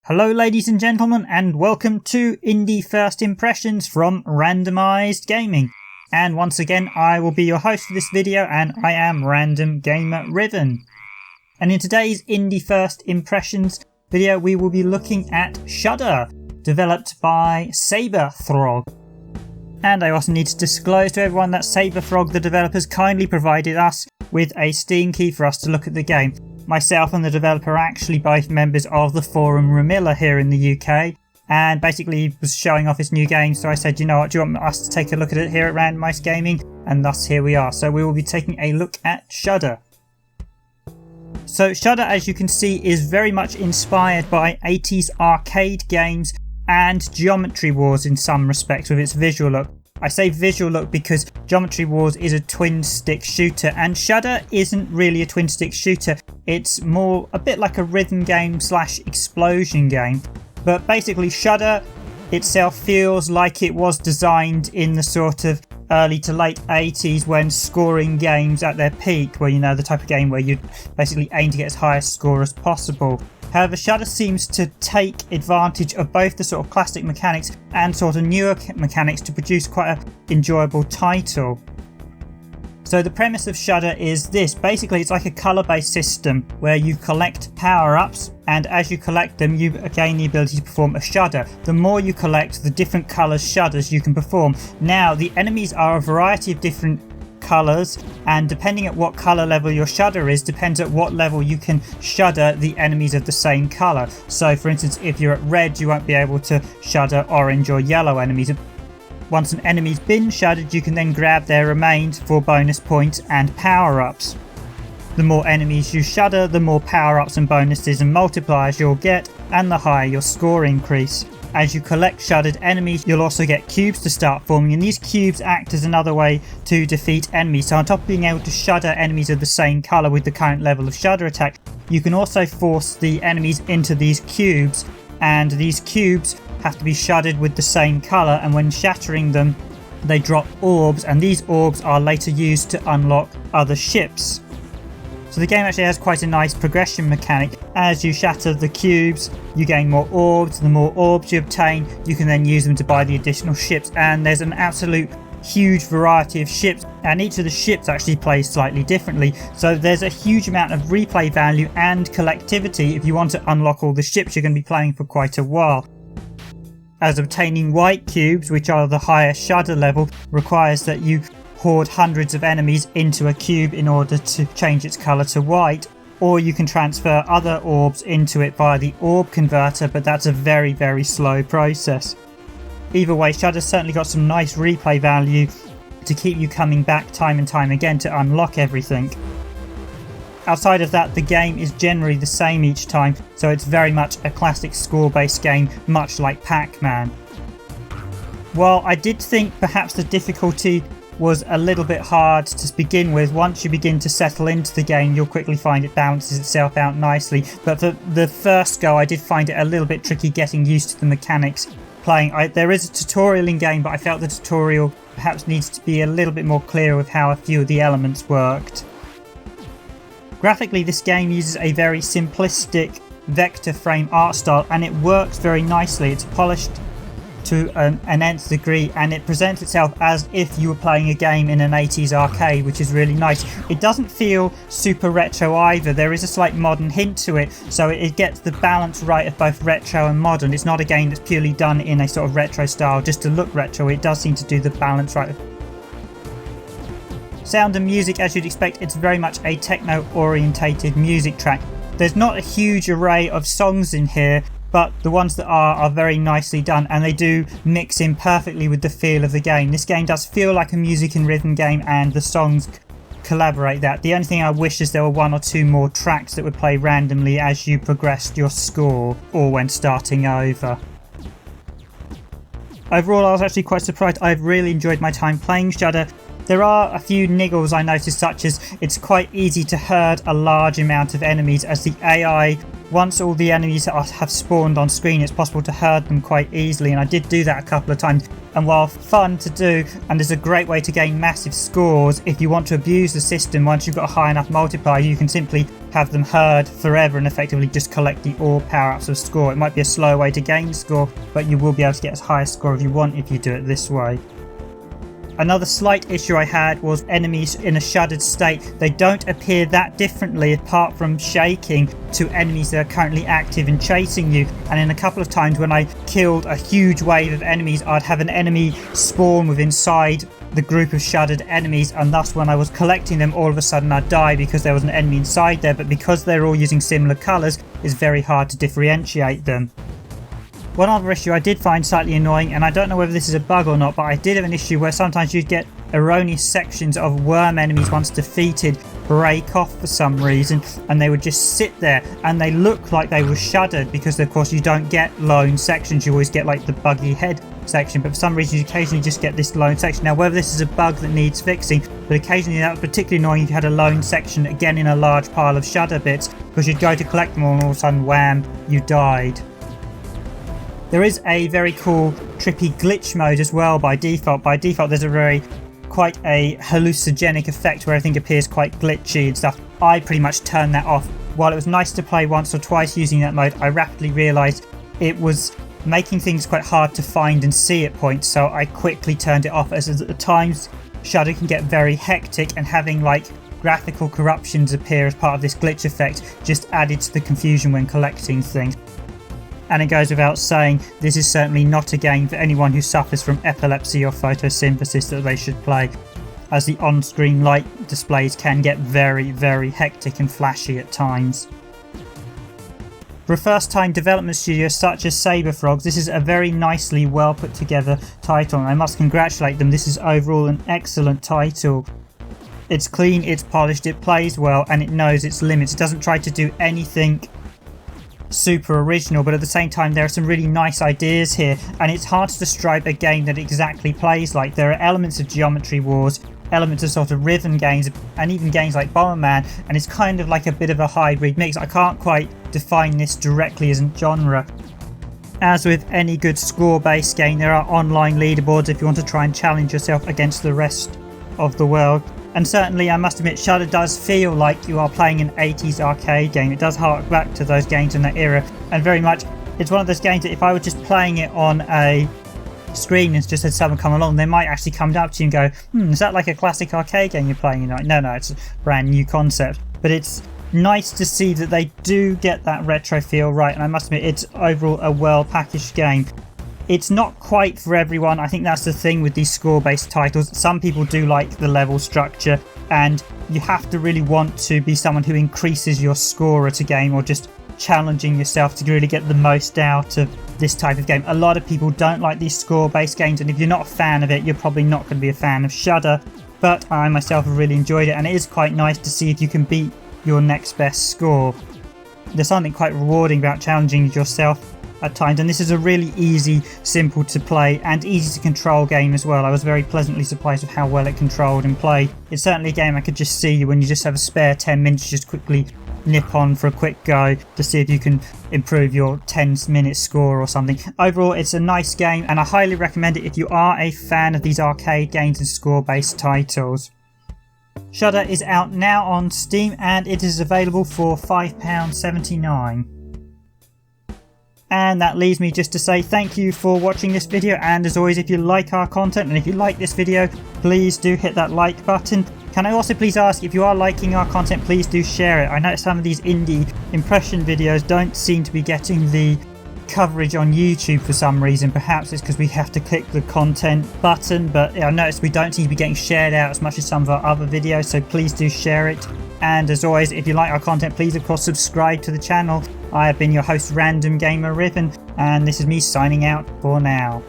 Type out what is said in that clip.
Hello ladies and gentlemen, and welcome to Indie First Impressions from Randomised Gaming. And once again, I will be your host for this video, and I am Random Gamer Riven. And in today's Indie First Impressions video, we will be looking at Shudder, developed by Saberphrog. And I also need to disclose to everyone that Saberphrog, the developers, kindly provided us with a Steam key for us to look at the game. Myself and the developer are actually both members of the forum Ramilla here in the UK, and basically he was showing off his new game, so I said, you know what, do you want us to take a look at it here at Randomised Gaming? And thus here we are. So we will be taking a look at Shudder. So Shudder, as you can see, is very much inspired by 80s arcade games and Geometry Wars in some respects with its visual look. I say visual look because Geometry Wars is a twin stick shooter and Shudder isn't really a twin stick shooter. It's more a bit like a rhythm game slash explosion game. But basically Shudder itself feels like it was designed in the sort of early to late 80s when scoring games at their peak, where, you know, the type of game where you'd basically aim to get as high a score as possible. However, Shudder seems to take advantage of both the sort of classic mechanics and sort of newer mechanics to produce quite an enjoyable title. So the premise of Shudder is this. Basically, it's like a colour-based system where you collect power-ups, and as you collect them, you gain the ability to perform a shudder. The more you collect, the different colours shudders you can perform. Now, the enemies are a variety of different colours, and depending at what colour level your shudder is, depends at what level you can shudder the enemies of the same colour. So for instance, if you're at red, you won't be able to shudder orange or yellow enemies. Once an enemy's been shuddered, you can then grab their remains for bonus points and power-ups. The more enemies you shudder, the more power-ups and bonuses and multipliers you'll get, and the higher your score increase. As you collect shuddered enemies, you'll also get cubes to start forming, and these cubes act as another way to defeat enemies. So on top of being able to shudder enemies of the same colour with the current level of shudder attack, you can also force the enemies into these cubes, and these cubes have to be shuddered with the same colour, and when shattering them they drop orbs, and these orbs are later used to unlock other ships. So the game actually has quite a nice progression mechanic. As you shatter the cubes, you gain more orbs. The more orbs you obtain, you can then use them to buy the additional ships, and there's an absolute huge variety of ships, and each of the ships actually plays slightly differently. So there's a huge amount of replay value and collectivity if you want to unlock all the ships you're going to be playing for quite a while. As obtaining white cubes, which are the higher shudder level, requires that you hoard hundreds of enemies into a cube in order to change its colour to white, or you can transfer other orbs into it via the orb converter, but that's a very, very slow process. Either way, Shudder's certainly got some nice replay value to keep you coming back time and time again to unlock everything. Outside of that, the game is generally the same each time, so it's very much a classic score-based game, much like Pac-Man. While I did think perhaps the difficulty was a little bit hard to begin with, once you begin to settle into the game, you'll quickly find it balances itself out nicely. But for the first go, I did find it a little bit tricky getting used to the mechanics playing. There is a tutorial in game, but I felt the tutorial perhaps needs to be a little bit more clear with how a few of the elements worked. Graphically, this game uses a very simplistic vector frame art style, and it works very nicely. It's polished to an nth degree, and it presents itself as if you were playing a game in an 80s arcade, which is really nice. It doesn't feel super retro either. There is a slight modern hint to it, so it gets the balance right of both retro and modern. It's not a game that's purely done in a sort of retro style just to look retro. It does seem to do the balance right. Sound and music, as you'd expect, it's very much a techno orientated music track. There's not a huge array of songs in here, but the ones that are very nicely done, and they do mix in perfectly with the feel of the game. This game does feel like a music and rhythm game, and the songs collaborate that. The only thing I wish is there were one or two more tracks that would play randomly as you progressed your score or when starting over. Overall, I was actually quite surprised. I've really enjoyed my time playing Shudder. There are a few niggles I noticed, such as it's quite easy to herd a large amount of enemies, as the AI, once all the enemies have spawned on screen, it's possible to herd them quite easily, and I did do that a couple of times. And while fun to do, and is a great way to gain massive scores, if you want to abuse the system, once you've got a high enough multiplier, you can simply have them herd forever and effectively just collect the all power-ups of score. It might be a slow way to gain score, but you will be able to get as high a score as you want if you do it this way. Another slight issue I had was enemies in a shuddered state. They don't appear that differently apart from shaking to enemies that are currently active and chasing you. And in a couple of times when I killed a huge wave of enemies, I'd have an enemy spawn with inside the group of shuddered enemies, and thus when I was collecting them, all of a sudden I'd die because there was an enemy inside there. But because they're all using similar colours, it's very hard to differentiate them. One other issue I did find slightly annoying, and I don't know whether this is a bug or not, but I did have an issue where sometimes you'd get erroneous sections of worm enemies once defeated break off for some reason, and they would just sit there and they look like they were shuddered because of course you don't get lone sections, you always get like the buggy head section, but for some reason you occasionally just get this lone section. Now whether this is a bug that needs fixing, but occasionally that was particularly annoying if you had a lone section again in a large pile of shudder bits, because you'd go to collect them all and all of a sudden wham, you died. There is a very cool trippy glitch mode as well by default. By default there's quite a hallucinogenic effect where everything appears quite glitchy and stuff. I pretty much turned that off. While it was nice to play once or twice using that mode, I rapidly realised it was making things quite hard to find and see at points, so I quickly turned it off, as at times Shudder can get very hectic, and having like graphical corruptions appear as part of this glitch effect just added to the confusion when collecting things. And it goes without saying, this is certainly not a game for anyone who suffers from epilepsy or photosynthesis that they should play, as the on-screen light displays can get very, very hectic and flashy at times. For a first-time development studio such as Saberphrog, this is a very nicely well put together title, and I must congratulate them. This is overall an excellent title. It's clean, it's polished, it plays well, and it knows its limits. It doesn't try to do anything super original, but at the same time there are some really nice ideas here, and it's hard to describe a game that exactly plays like. There are elements of Geometry Wars, elements of sort of Riven games, and even games like Bomberman, and it's kind of like a bit of a hybrid mix. I can't quite define this directly as a genre. As with any good score-based game, there are online leaderboards if you want to try and challenge yourself against the rest of the world. And certainly, I must admit, Shudder does feel like you are playing an 80s arcade game. It does hark back to those games in that era, and very much it's one of those games that if I were just playing it on a screen and just had someone come along, they might actually come up to you and go, is that like a classic arcade game you're playing? And you're like, no, it's a brand new concept. But it's nice to see that they do get that retro feel right, and I must admit, it's overall a well-packaged game. It's not quite for everyone. I think that's the thing with these score-based titles. Some people do like the level structure, and you have to really want to be someone who increases your score at a game, or just challenging yourself to really get the most out of this type of game. A lot of people don't like these score-based games, and if you're not a fan of it, you're probably not going to be a fan of Shudder. But I myself have really enjoyed it, and it is quite nice to see if you can beat your next best score. There's something quite rewarding about challenging yourself at times, and this is a really easy, simple to play and easy to control game as well. I was very pleasantly surprised with how well it controlled and played. It's certainly a game I could just see when you just have a spare 10 minutes, just quickly nip on for a quick go to see if you can improve your 10-minute score or something. Overall, it's a nice game, and I highly recommend it if you are a fan of these arcade games and score-based titles. Shudder is out now on Steam, and it is available for £5.79. And that leaves me just to say thank you for watching this video, and as always, if you like our content and if you like this video, please do hit that like button. Can I also please ask, if you are liking our content, please do share it. I know some of these indie impression videos don't seem to be getting the coverage on YouTube for some reason. Perhaps it's because we have to click the content button, but I noticed we don't seem to be getting shared out as much as some of our other videos, so please do share it. And as always, if you like our content, please of course subscribe to the channel. I have been your host, Random Gamer Riven, and this is me signing out for now.